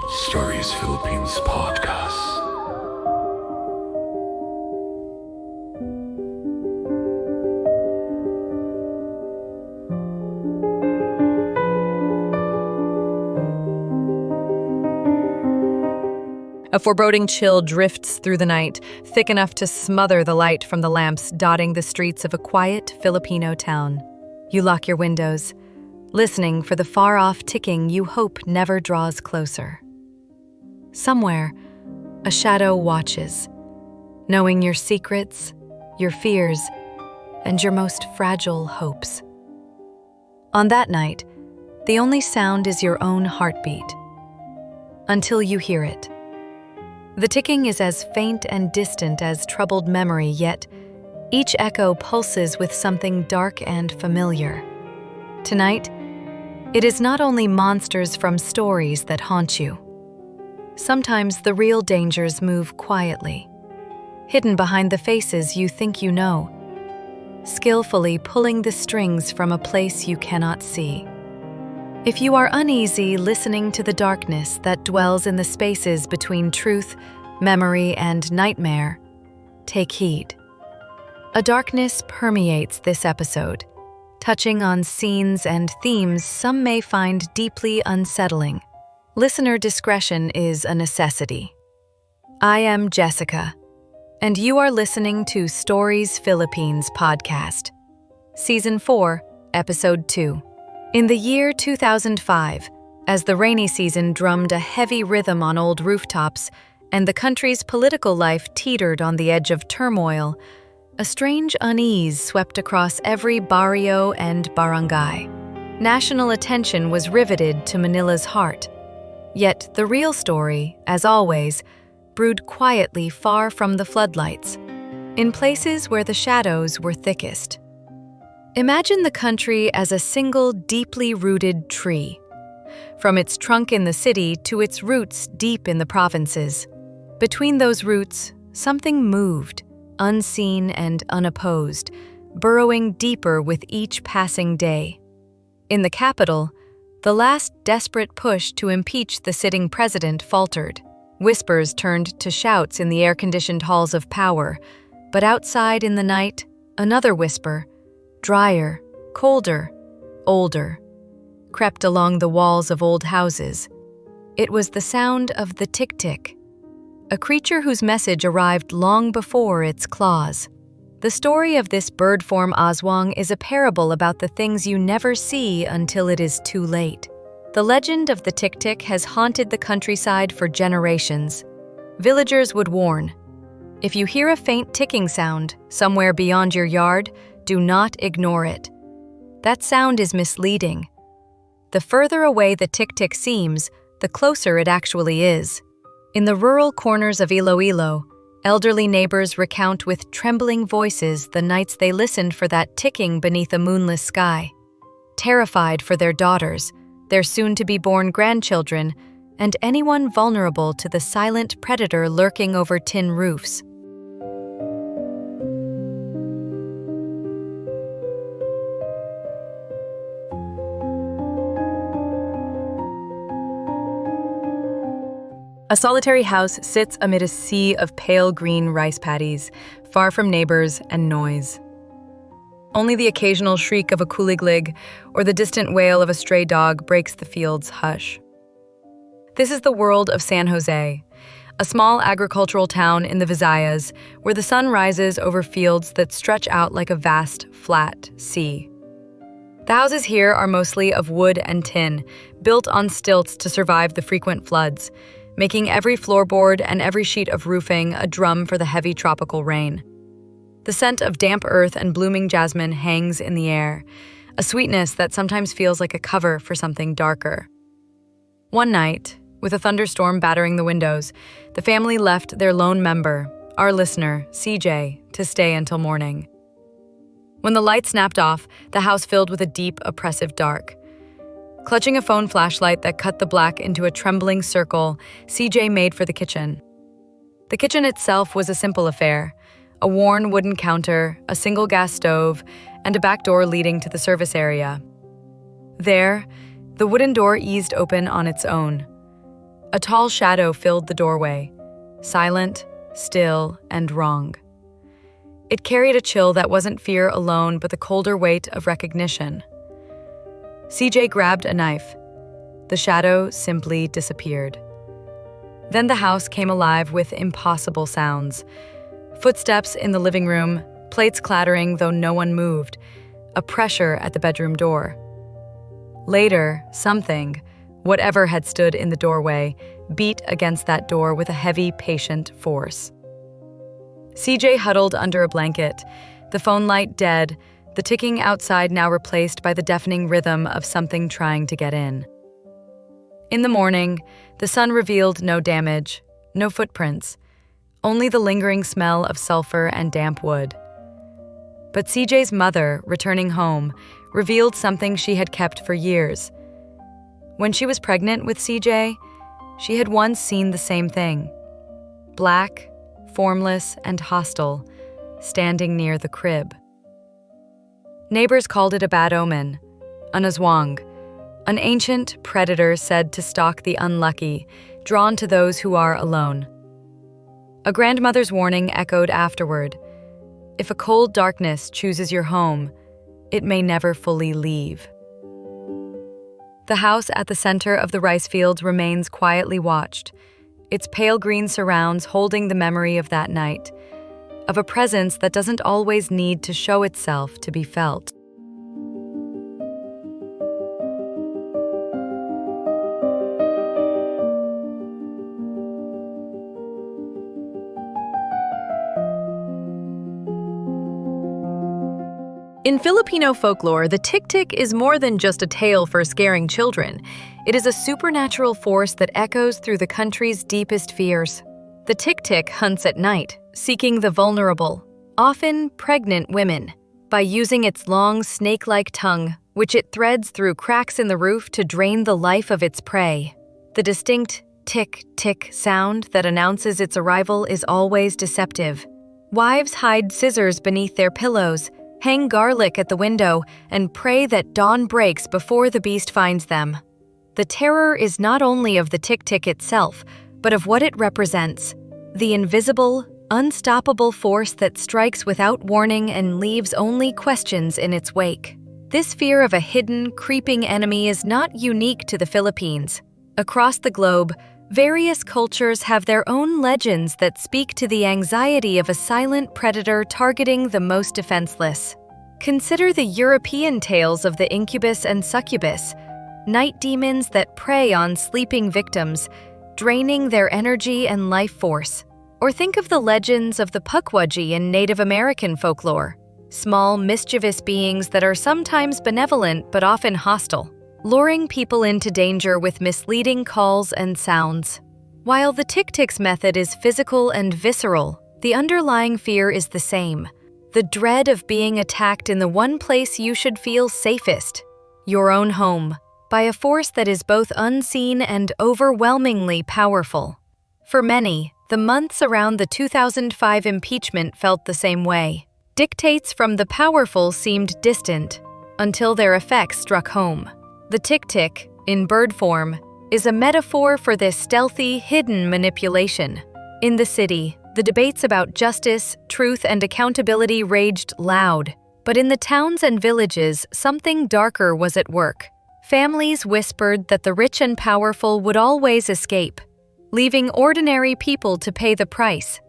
Stories Philippines Podcast. A foreboding chill drifts through the night, thick enough to smother the light from the lamps dotting the streets of a quiet Filipino town. You lock your windows, listening for the far-off ticking you hope never draws closer. Somewhere, a shadow watches, knowing your secrets, your fears, and your most fragile hopes. On that night, the only sound is your own heartbeat, until you hear it. The ticking is as faint and distant as troubled memory, yet each echo pulses with something dark and familiar. Tonight, it is not only monsters from stories that haunt you. Sometimes the real dangers move quietly, hidden behind the faces you think you know, skillfully pulling the strings from a place you cannot see. If you are uneasy listening to the darkness that dwells in the spaces between truth, memory, and nightmare, take heed. A darkness permeates this episode, touching on scenes and themes some may find deeply unsettling. Listener discretion is a necessity. I am Jessica, and you are listening to Stories Philippines Podcast, Season 4, Episode 2. In the year 2005, as the rainy season drummed a heavy rhythm on old rooftops and the country's political life teetered on the edge of turmoil, a strange unease swept across every barrio and barangay. National attention was riveted to Manila's heart. Yet the real story, as always, brewed quietly far from the floodlights, in places where the shadows were thickest. Imagine the country as a single deeply rooted tree, from its trunk in the city to its roots deep in the provinces. Between those roots, something moved, unseen and unopposed, burrowing deeper with each passing day. In the capital, the last desperate push to impeach the sitting president faltered. Whispers turned to shouts in the air-conditioned halls of power, but outside in the night, another whisper, drier, colder, older, crept along the walls of old houses. It was the sound of the tick-tick, a creature whose message arrived long before its claws. The story of this bird-form aswang is a parable about the things you never see until it is too late. The legend of the tick-tick has haunted the countryside for generations. Villagers would warn, if you hear a faint ticking sound somewhere beyond your yard, do not ignore it. That sound is misleading. The further away the tick-tick seems, the closer it actually is. In the rural corners of Iloilo, elderly neighbors recount with trembling voices the nights they listened for that ticking beneath a moonless sky. Terrified for their daughters, their soon-to-be-born grandchildren, and anyone vulnerable to the silent predator lurking over tin roofs. A solitary house sits amid a sea of pale green rice paddies, far from neighbors and noise. Only the occasional shriek of a kuliglig or the distant wail of a stray dog breaks the field's hush. This is the world of San Jose, a small agricultural town in the Visayas where the sun rises over fields that stretch out like a vast, flat sea. The houses here are mostly of wood and tin, built on stilts to survive the frequent floods, making every floorboard and every sheet of roofing a drum for the heavy tropical rain. The scent of damp earth and blooming jasmine hangs in the air, a sweetness that sometimes feels like a cover for something darker. One night, with a thunderstorm battering the windows, the family left their lone member, our listener, CJ, to stay until morning. When the light snapped off, the house filled with a deep, oppressive dark. Clutching a phone flashlight that cut the black into a trembling circle, CJ made for the kitchen. The kitchen itself was a simple affair: a worn wooden counter, a single gas stove, and a back door leading to the service area. There, the wooden door eased open on its own. A tall shadow filled the doorway, silent, still, and wrong. It carried a chill that wasn't fear alone, but the colder weight of recognition. CJ grabbed a knife. The shadow simply disappeared. Then the house came alive with impossible sounds. Footsteps in the living room, plates clattering though no one moved, a pressure at the bedroom door. Later, something, whatever had stood in the doorway, beat against that door with a heavy, patient force. CJ huddled under a blanket, the phone light dead, the ticking outside now replaced by the deafening rhythm of something trying to get in. In the morning, the sun revealed no damage, no footprints, only the lingering smell of sulfur and damp wood. But CJ's mother, returning home, revealed something she had kept for years. When she was pregnant with CJ, she had once seen the same thing. Black, formless, and hostile, standing near the crib. Neighbors called it a bad omen, a Nazwang, an ancient predator said to stalk the unlucky, drawn to those who are alone. A grandmother's warning echoed afterward: if a cold darkness chooses your home, it may never fully leave. The house at the center of the rice fields remains quietly watched, its pale green surrounds holding the memory of that night, of a presence that doesn't always need to show itself to be felt. In Filipino folklore, the Tik-Tik is more than just a tale for scaring children. It is a supernatural force that echoes through the country's deepest fears. The Tik-Tik hunts at night, seeking the vulnerable, often pregnant women, by using its long snake-like tongue, which it threads through cracks in the roof to drain the life of its prey. The distinct tick-tick sound that announces its arrival is always deceptive. Wives hide scissors beneath their pillows, hang garlic at the window, and pray that dawn breaks before the beast finds them. The terror is not only of the Tik-Tik itself, but of what it represents: the invisible, unstoppable force that strikes without warning and leaves only questions in its wake. This fear of a hidden, creeping enemy is not unique to the Philippines. Across the globe, various cultures have their own legends that speak to the anxiety of a silent predator targeting the most defenseless. Consider the European tales of the incubus and succubus, night demons that prey on sleeping victims, draining their energy and life force. Or think of the legends of the Pukwudgie in Native American folklore, small, mischievous beings that are sometimes benevolent but often hostile, luring people into danger with misleading calls and sounds. While the Tik-Tik's method is physical and visceral, the underlying fear is the same: the dread of being attacked in the one place you should feel safest, your own home, by a force that is both unseen and overwhelmingly powerful. For many, the months around the 2005 impeachment felt the same way. Dictates from the powerful seemed distant, until their effects struck home. The Tik-Tik, in bird form, is a metaphor for this stealthy, hidden manipulation. In the city, the debates about justice, truth, and accountability raged loud. But in the towns and villages, something darker was at work. Families whispered that the rich and powerful would always escape, leaving ordinary people to pay the price,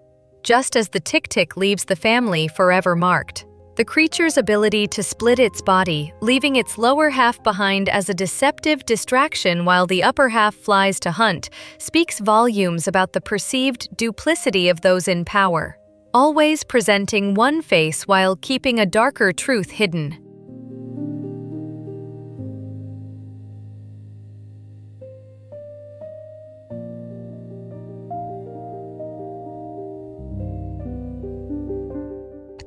just as the Tik-Tik leaves the family forever marked. The creature's ability to split its body, leaving its lower half behind as a deceptive distraction while the upper half flies to hunt, speaks volumes about the perceived duplicity of those in power, always presenting one face while keeping a darker truth hidden.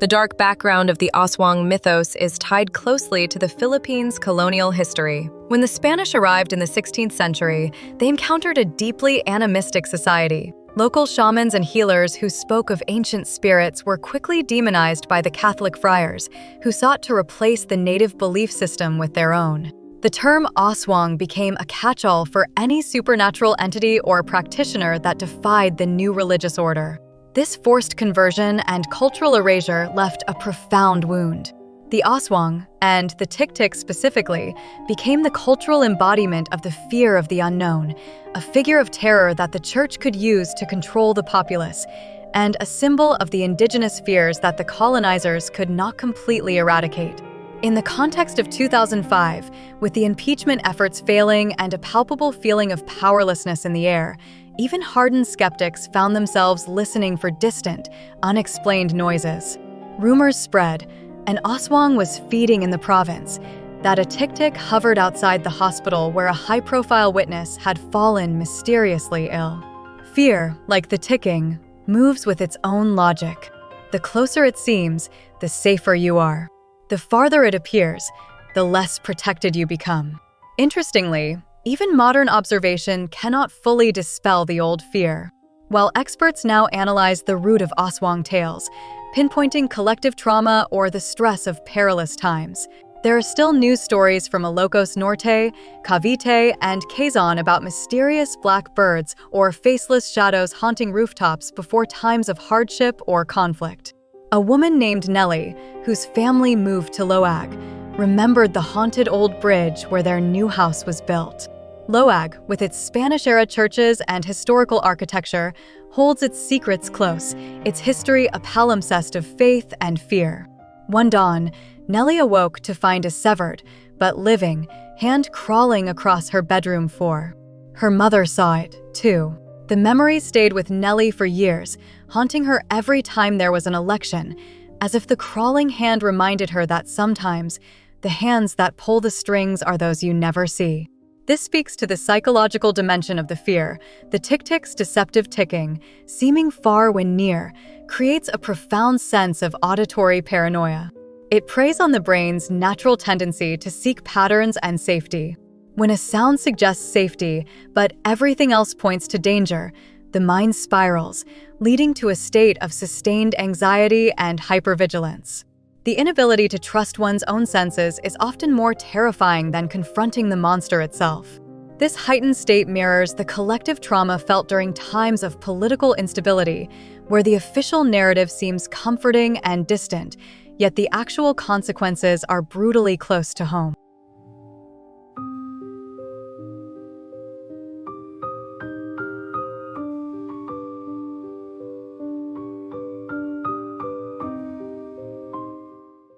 The dark background of the Aswang mythos is tied closely to the Philippines' colonial history. When the Spanish arrived in the 16th century, they encountered a deeply animistic society. Local shamans and healers who spoke of ancient spirits were quickly demonized by the Catholic friars, who sought to replace the native belief system with their own. The term Aswang became a catch-all for any supernatural entity or practitioner that defied the new religious order. This forced conversion and cultural erasure left a profound wound. The Aswang, and the Tik-Tik specifically, became the cultural embodiment of the fear of the unknown, a figure of terror that the church could use to control the populace, and a symbol of the indigenous fears that the colonizers could not completely eradicate. In the context of 2005, with the impeachment efforts failing and a palpable feeling of powerlessness in the air, even hardened skeptics found themselves listening for distant, unexplained noises. Rumors spread, and Aswang was feeding in the province, that a Tik-Tik hovered outside the hospital where a high-profile witness had fallen mysteriously ill. Fear, like the ticking, moves with its own logic. The closer it seems, the safer you are. The farther it appears, the less protected you become. Interestingly, even modern observation cannot fully dispel the old fear. While experts now analyze the root of Aswang tales, pinpointing collective trauma or the stress of perilous times, there are still news stories from Ilocos Norte, Cavite, and Quezon about mysterious black birds or faceless shadows haunting rooftops before times of hardship or conflict. A woman named Nellie, whose family moved to Loag, remembered the haunted old bridge where their new house was built. Loag, with its Spanish-era churches and historical architecture, holds its secrets close, its history a palimpsest of faith and fear. One dawn, Nellie awoke to find a severed, but living, hand crawling across her bedroom floor. Her mother saw it, too. The memory stayed with Nellie for years, haunting her every time there was an election, as if the crawling hand reminded her that sometimes the hands that pull the strings are those you never see. This speaks to the psychological dimension of the fear. The Tik-Tik's deceptive ticking, seeming far when near, creates a profound sense of auditory paranoia. It preys on the brain's natural tendency to seek patterns and safety. When a sound suggests safety, but everything else points to danger, the mind spirals, leading to a state of sustained anxiety and hypervigilance. The inability to trust one's own senses is often more terrifying than confronting the monster itself. This heightened state mirrors the collective trauma felt during times of political instability, where the official narrative seems comforting and distant, yet the actual consequences are brutally close to home.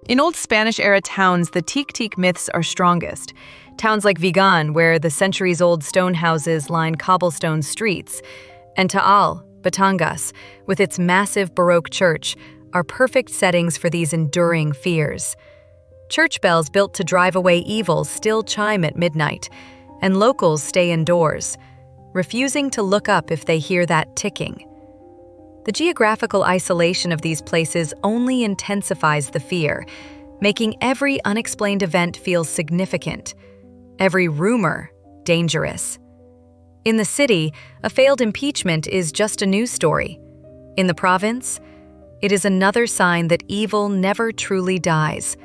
In old Spanish-era towns, the Tik-Tik myths are strongest. Towns like Vigan, where the centuries-old stone houses line cobblestone streets, and Taal, Batangas, with its massive Baroque church, are perfect settings for these enduring fears. Church bells built to drive away evil still chime at midnight, and locals stay indoors, refusing to look up if they hear that ticking. The geographical isolation of these places only intensifies the fear, making every unexplained event feel significant, every rumor dangerous. In the city, a failed impeachment is just a news story. In the province, it is another sign that evil never truly dies.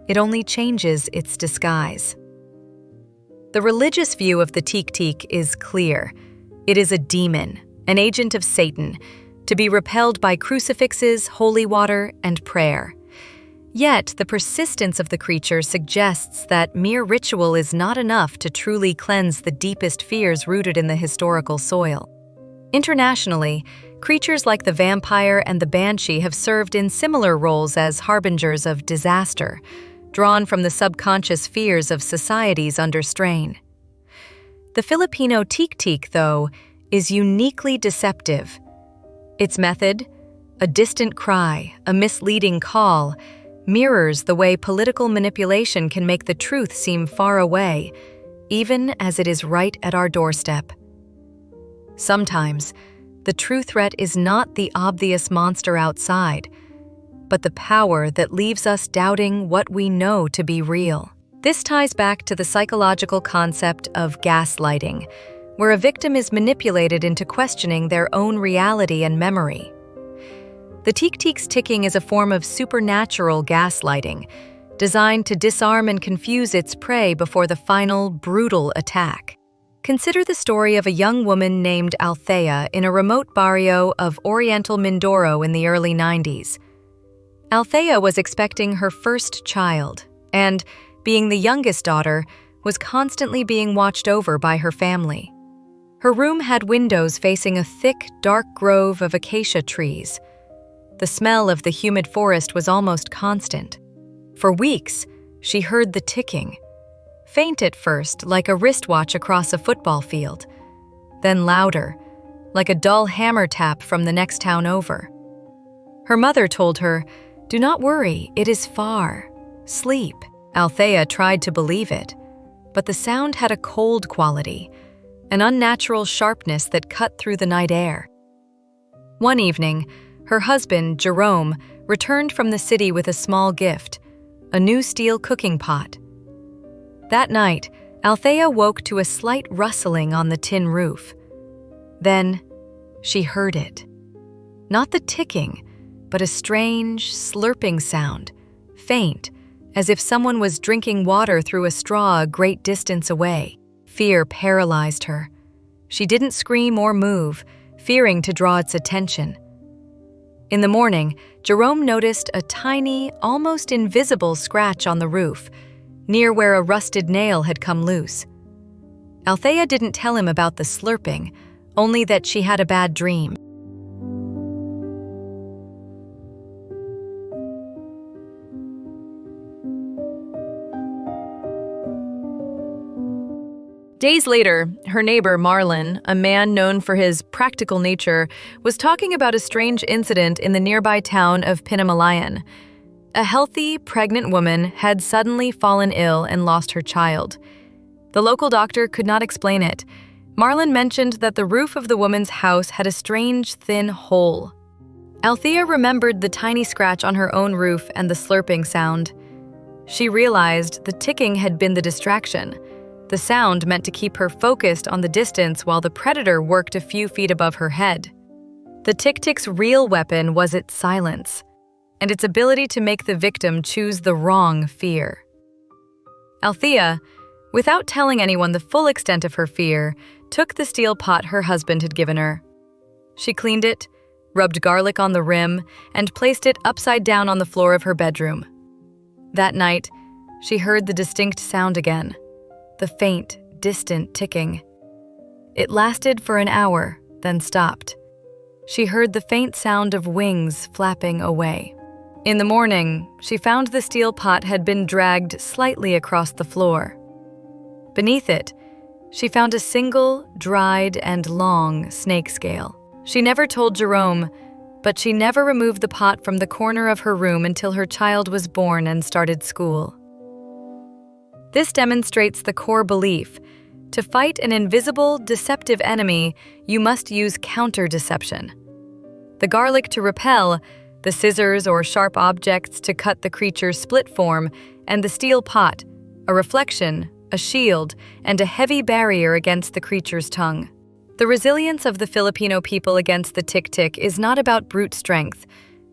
It only changes its disguise. The religious view of the Tik-Tik is clear. It is a demon, an agent of Satan, to be repelled by crucifixes, holy water, and prayer. Yet, the persistence of the creature suggests that mere ritual is not enough to truly cleanse the deepest fears rooted in the historical soil. Internationally, creatures like the vampire and the banshee have served in similar roles as harbingers of disaster, drawn from the subconscious fears of societies under strain. The Filipino Tik-Tik, though, is uniquely deceptive. Its method, a distant cry, a misleading call, mirrors the way political manipulation can make the truth seem far away, even as it is right at our doorstep. Sometimes, the true threat is not the obvious monster outside. but the power that leaves us doubting what we know to be real. This ties back to the psychological concept of gaslighting, where a victim is manipulated into questioning their own reality and memory. The Tick-Tick's ticking is a form of supernatural gaslighting, designed to disarm and confuse its prey before the final, brutal attack. Consider the story of a young woman named Althea in a remote barrio of Oriental Mindoro in the early 90s. Althea was expecting her first child, and, being the youngest daughter, was constantly being watched over by her family. Her room had windows facing a thick, dark grove of acacia trees. The smell of the humid forest was almost constant. For weeks, she heard the ticking. Faint at first, like a wristwatch across a football field. Then louder, like a dull hammer tap from the next town over. Her mother told her, "Do not worry, it is far. Sleep." Althea tried to believe it, but the sound had a cold quality, an unnatural sharpness that cut through the night air. One evening, her husband, Jerome, returned from the city with a small gift, a new steel cooking pot. That night, Althea woke to a slight rustling on the tin roof. Then, she heard it. Not the ticking, but a strange, slurping sound, faint, as if someone was drinking water through a straw a great distance away. Fear paralyzed her. She didn't scream or move, fearing to draw its attention. In the morning, Jerome noticed a tiny, almost invisible scratch on the roof, near where a rusted nail had come loose. Althea didn't tell him about the slurping, only that she had a bad dream. Days later, her neighbor Marlon, a man known for his practical nature, was talking about a strange incident in the nearby town of Pinamalayan. A healthy, pregnant woman had suddenly fallen ill and lost her child. The local doctor could not explain it. Marlon mentioned that the roof of the woman's house had a strange, thin hole. Althea remembered the tiny scratch on her own roof and the slurping sound. She realized the ticking had been the distraction. The sound meant to keep her focused on the distance while the predator worked a few feet above her head. The Tick-Tick's real weapon was its silence, and its ability to make the victim choose the wrong fear. Althea, without telling anyone the full extent of her fear, took the steel pot her husband had given her. She cleaned it, rubbed garlic on the rim, and placed it upside down on the floor of her bedroom. That night, she heard the distinct sound again, the faint, distant ticking. It lasted for an hour, then stopped. She heard the faint sound of wings flapping away. In the morning, she found the steel pot had been dragged slightly across the floor. Beneath it, she found a single, dried and long snake scale. She never told Jerome, but she never removed the pot from the corner of her room until her child was born and started school. This demonstrates the core belief: to fight an invisible, deceptive enemy, you must use counter-deception. The garlic to repel, the scissors or sharp objects to cut the creature's split form, and the steel pot, a reflection, a shield, and a heavy barrier against the creature's tongue. The resilience of the Filipino people against the Tick-Tick is not about brute strength,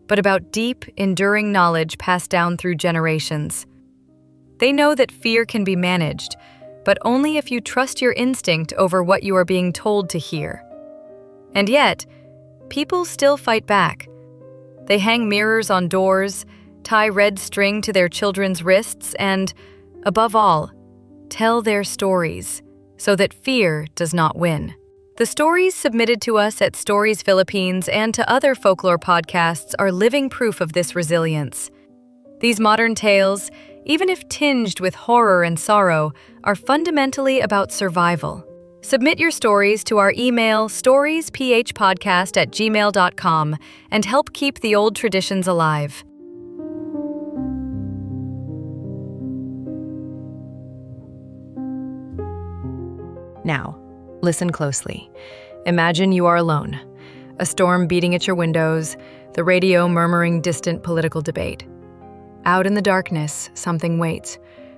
but about deep, enduring knowledge passed down through generations. They know that fear can be managed, but only if you trust your instinct over what you are being told to hear. And yet, people still fight back. They hang mirrors on doors, tie red string to their children's wrists, and, above all, tell their stories so that fear does not win. The stories submitted to us at Stories Philippines and to other folklore podcasts are living proof of this resilience. These modern tales, even if tinged with horror and sorrow, are fundamentally about survival. Submit your stories to our email storiesphpodcast@gmail.com and help keep the old traditions alive. Now, listen closely. Imagine you are alone. A storm beating at your windows, the radio murmuring distant political debate. Out in the darkness, something waits,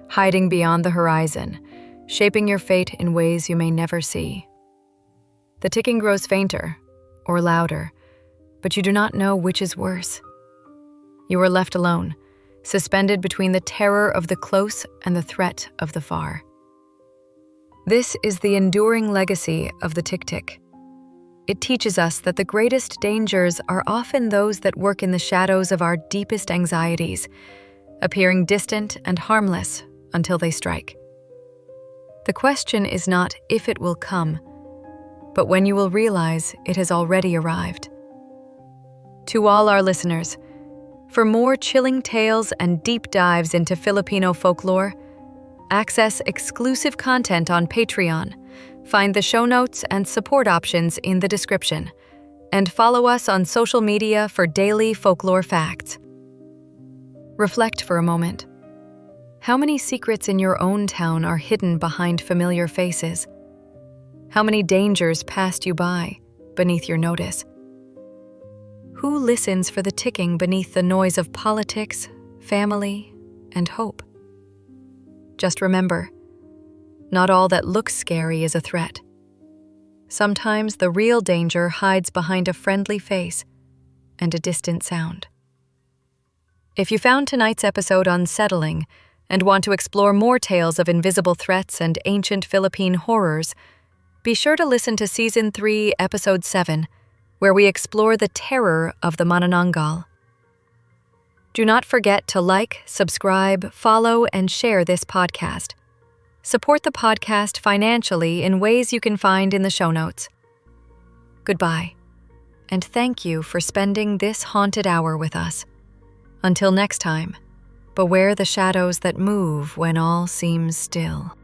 hiding beyond the horizon, shaping your fate in ways you may never see. The ticking grows fainter or louder, but you do not know which is worse. You are left alone, suspended between the terror of the close and the threat of the far. This is the enduring legacy of the tick-tick. It teaches us that the greatest dangers are often those that work in the shadows of our deepest anxieties, appearing distant and harmless until they strike. The question is not if it will come, but when you will realize it has already arrived. To all our listeners, for more chilling tales and deep dives into Filipino folklore, access exclusive content on Patreon, find the show notes and support options in the description, and follow us on social media for daily folklore facts. Reflect for a moment. How many secrets in your own town are hidden behind familiar faces? How many dangers passed you by beneath your notice? Who listens for the ticking beneath the noise of politics, family, and hope? Just remember, not all that looks scary is a threat. Sometimes the real danger hides behind a friendly face and a distant sound. If you found tonight's episode unsettling and want to explore more tales of invisible threats and ancient Philippine horrors, be sure to listen to Season 3, Episode 7, where we explore the terror of the Manananggal. Do not forget to like, subscribe, follow, and share this podcast. Support the podcast financially in ways you can find in the show notes. Goodbye, and thank you for spending this haunted hour with us. Until next time, beware the shadows that move when all seems still.